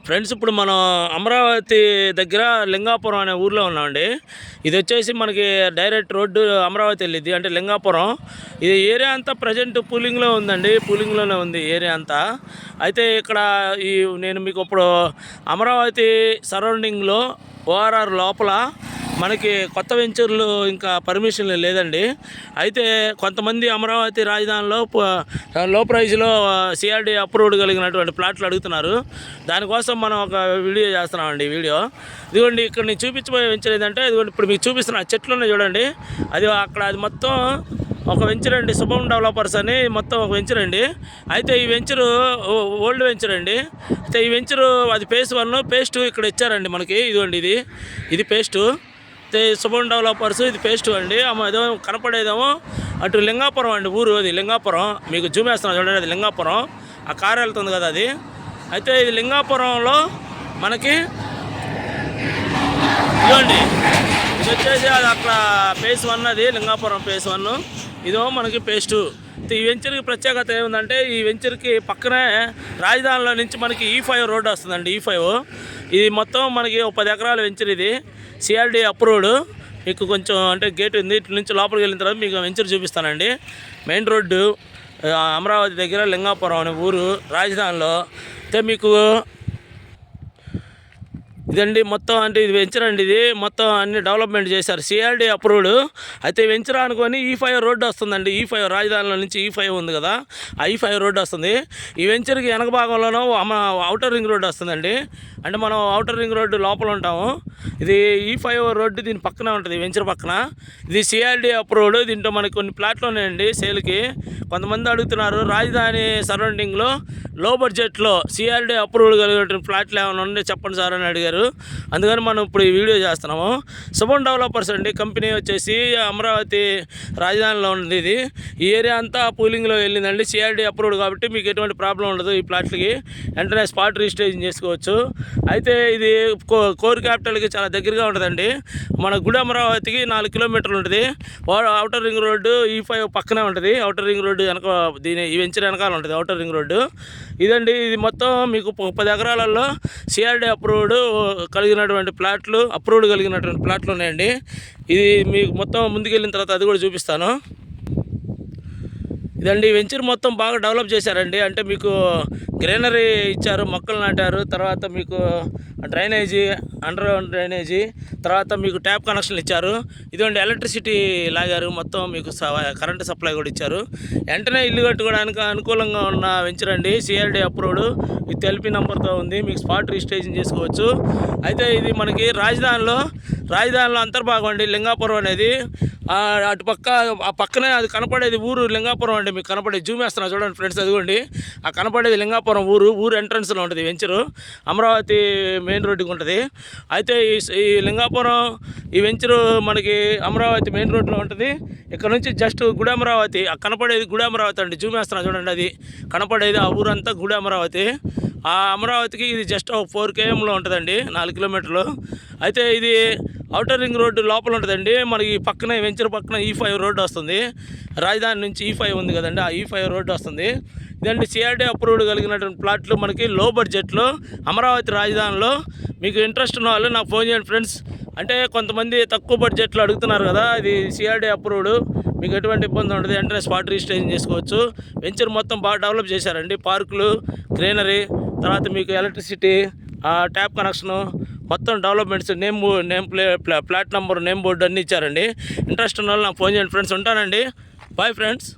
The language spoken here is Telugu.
ఫ్రెండ్స్, ఇప్పుడు మనం అమరావతి దగ్గర లింగాపురం అనే ఊర్లో ఉన్నామండి. ఇది వచ్చేసి మనకి డైరెక్ట్ రోడ్డు అమరావతి వెళ్ళిద్ది, అంటే లింగాపురం. ఇది ఏరియా అంతా ప్రజెంట్ పూలింగ్లో ఉందండి, పూలింగ్లోనే ఉంది ఏరియా అంతా. అయితే ఇక్కడ నేను మీకు ఇప్పుడు అమరావతి సరౌండింగ్లో ఓఆర్ఆర్ లోపల మనకి కొత్త వెంచర్లు ఇంకా పర్మిషన్లు లేదండి. అయితే కొంతమంది అమరావతి రాజధానిలో లో ప్రైజ్లో సిఆర్డీ అప్రూవ్డ్ కలిగినటువంటి ప్లాట్లు అడుగుతున్నారు. దానికోసం మనం ఒక వీడియో చేస్తున్నామండి. వీడియో ఇదిగోండి, ఇక్కడ నేను చూపించబోయే వెంచర్ ఏంటంటే ఇదిగోండి, ఇప్పుడు మీకు చూపిస్తున్న చెట్లున్నాయి చూడండి. అది మొత్తం ఒక వెంచర్ అండి. శుభం డెవలపర్స్ అని మొత్తం ఒక వెంచర్ అండి. అయితే ఈ వెంచరు ఓల్డ్ వెంచర్ అండి. అయితే ఈ వెంచరు అది ఫేజ్ 1, ఫేజ్ 2 ఇక్కడ ఇచ్చారండి మనకి. ఇదిగోండి, ఇది ఫేజ్ 2. శుభం డెవలపర్స్, ఇది ఫేజ్ 2 అండి. అదేమో కనపడేదేమో అటు లింగాపురం అండి, ఊరు అది లింగాపురం. మీకు జూమ్ వేస్తున్నాను చూడండి, అది లింగాపురం. ఆ కారు వెళ్తుంది కదా అది. అయితే ఇది లింగాపురంలో మనకి ఇదిగోండి, ఇది వచ్చేసి అది అక్కడ ఫేజ్ 1, అది లింగాపురం ఫేజ్ 1. ఇదో మనకి ఫేజ్ 2. ఈ వెంచర్కి ప్రత్యేకత ఏముందంటే, ఈ వెంచర్కి పక్కనే రాజధానిలో నుంచి మనకి E5 రోడ్డు వస్తుందండి. E5 ఇది మొత్తం మనకి 10 ఎకరాల వెంచర్. ఇది సిఆర్డీ అప్రూవ్డ్. మీకు కొంచెం అంటే గేట్ ఉంది, ఇటు నుంచి లోపలికి వెళ్ళిన తర్వాత మీకు వెంచర్ చూపిస్తానండి. మెయిన్ రోడ్డు అమరావతి దగ్గర లింగాపురం అనే ఊరు రాజధానిలో. అయితే మీకు ఇదండి మొత్తం, అంటే ఇది వెంచర్ అండి. ఇది మొత్తం అన్ని డెవలప్మెంట్ చేశారు, సిఆర్డీ అప్రూవ్డ్. అయితే వెంచర్ అనుకొని E5 రోడ్డు వస్తుందండి. E5 రాజధానిలో నుంచి E5 ఉంది కదా, ఆ E5 రోడ్డు వస్తుంది. ఈ వెంచర్కి వెనక భాగంలోనూ ఔటర్ రింగ్ రోడ్డు వస్తుందండి. అంటే మనం ఔటర్ రింగ్ రోడ్డు లోపల ఉంటాము. ఇది E5 రోడ్డు దీని పక్కనే ఉంటుంది, వెంచర్ పక్కన. ఇది సిఆర్డీ అప్రూవ్డ్. దీంట్లో మనకి కొన్ని ప్లాట్లు ఉన్నాయండి సేల్కి. కొంతమంది అడుగుతున్నారు రాజధాని సరౌండింగ్లో లో బడ్జెట్లో సిఆర్డీ అప్రూవ్డ్ కలిగిన ప్లాట్లు ఏమైనా ఉంటే చెప్పండి సార్ అని అడిగారు. అందుకని మనం ఇప్పుడు ఈ వీడియో చేస్తున్నాము. శుభం డెవలపర్స్ అండి కంపెనీ వచ్చేసి అమరావతి రాజధానిలో ఉంది. ఇది ఈ ఏరియా అంతా పూలింగ్లో వెళ్ళిందండి, సిఆర్డీ అప్రూవ్డ్ కాబట్టి మీకు ఎటువంటి ప్రాబ్లం ఉండదు. ఈ ప్లాట్లకి వెంటనే స్పాట్ రిజిస్ట్రేషన్ చేసుకోవచ్చు. అయితే ఇది కోర్ క్యాపిటల్కి చాలా దగ్గరగా ఉంటుందండి. మన గుడి అమరావతికి 4 కిలోమీటర్లు ఉంటుంది. ఔటర్ రింగ్ రోడ్డు E5 పక్కనే ఉంటుంది. ఔటర్ రింగ్ రోడ్డు వెనక ఈ వెంచర్ వెనకాల ఉంటుంది ఔటర్ రింగ్ రోడ్డు. ఇదండి, ఇది మొత్తం మీకు 10 ఎకరాలలో సిఆర్డీ అప్రూవ్డ్ కలిగినటువంటి ప్లాట్లు, అప్రూవ్డ్ కలిగినటువంటి ప్లాట్లు ఉన్నాయండి. ఇది మీకు మొత్తం ముందుకెళ్ళిన తర్వాత అది కూడా చూపిస్తాను. ఇదండి, వెంచర్ మొత్తం బాగా డెవలప్ చేశారండి. అంటే మీకు గ్రీనరీ ఇచ్చారు, మొక్కలు నాటారు, తర్వాత మీకు డ్రైనేజీ, అండర్ గ్రౌండ్ డ్రైనేజీ, తర్వాత మీకు ట్యాప్ కనెక్షన్లు ఇచ్చారు. ఇదండి, ఎలక్ట్రిసిటీ లాగారు, మొత్తం మీకు కరెంటు సప్లై కూడా ఇచ్చారు. వెంటనే ఇల్లు కట్టుకోవడానికి అనుకూలంగా ఉన్న వెంచర్ అండి, సిఆర్డీ అప్రూవ్డ్. విత్ ఎల్పీ నెంబర్తో ఉంది, మీకు స్పాట్ రిజిస్ట్రేషన్ చేసుకోవచ్చు. అయితే ఇది మనకి రాజధానిలో అంతర్భాగం అండి లింగాపురం అనేది. అటుపక్క ఆ పక్కనే అది కనపడేది ఊరు లింగాపురం అండి. మీకు కనపడేది జూమ్ వేస్తున్నా చూడండి ఫ్రెండ్స్, అదిగోండి ఆ కనపడేది లింగాపురం ఊరు ఎంట్రన్స్లో ఉంటుంది వెంచరు. అమరావతి మెయిన్ రోడ్డుకి ఉంటుంది. అయితే ఈ లింగాపురం ఈ వెంచరు మనకి అమరావతి మెయిన్ రోడ్లో ఉంటుంది. ఇక్కడ నుంచి జస్ట్ గుడి అమరావతి, ఆ కనపడేది గుడి అమరావతి అండి. జూమ్ వేస్తున్నా చూడండి, అది కనపడేది ఆ ఊరంతా గుడి అమరావతి. ఆ అమరావతికి ఇది జస్ట్ 4 kmలో ఉంటుందండి, 4 కిలోమీటర్లు. అయితే ఇది ఔటర్ రింగ్ రోడ్డు లోపల ఉంటుందండి. మనకి పక్కనే వెంచర్ పక్కన E5 రోడ్డు వస్తుంది. రాజధాని నుంచి E5 ఉంది కదండి, ఆ E5 రోడ్డు వస్తుంది. ఇదండి, సిఆర్డీ అప్రూవ్డ్ కలిగినటువంటి ప్లాట్లు మనకి లో బడ్జెట్లో అమరావతి రాజధానిలో. మీకు ఇంట్రెస్ట్ ఉన్న వాళ్ళు నాకు ఫోన్ చేయండి ఫ్రెండ్స్. అంటే కొంతమంది తక్కువ బడ్జెట్లో అడుగుతున్నారు కదా, ఇది సిఆర్డీ అప్రూవ్డ్, మీకు ఎటువంటి ఇబ్బంది ఉండదు, వెంటనే స్పాట్ రిజిస్ట్రేషన్ చేసుకోవచ్చు. వెంచర్ మొత్తం బాగా డెవలప్ చేశారండి. పార్కులు, గ్రీనరీ, తర్వాత మీకు ఎలక్ట్రిసిటీ, ట్యాప్ కనెక్షను, మొత్తం developments, plot number, name board అన్నీ ఇచ్చారండి. ఇంట్రెస్ట్ ఉన్న వాళ్ళు నాకు ఫోన్ చేయండి ఫ్రెండ్స్. ఉంటానండి, బాయ్ ఫ్రెండ్స్.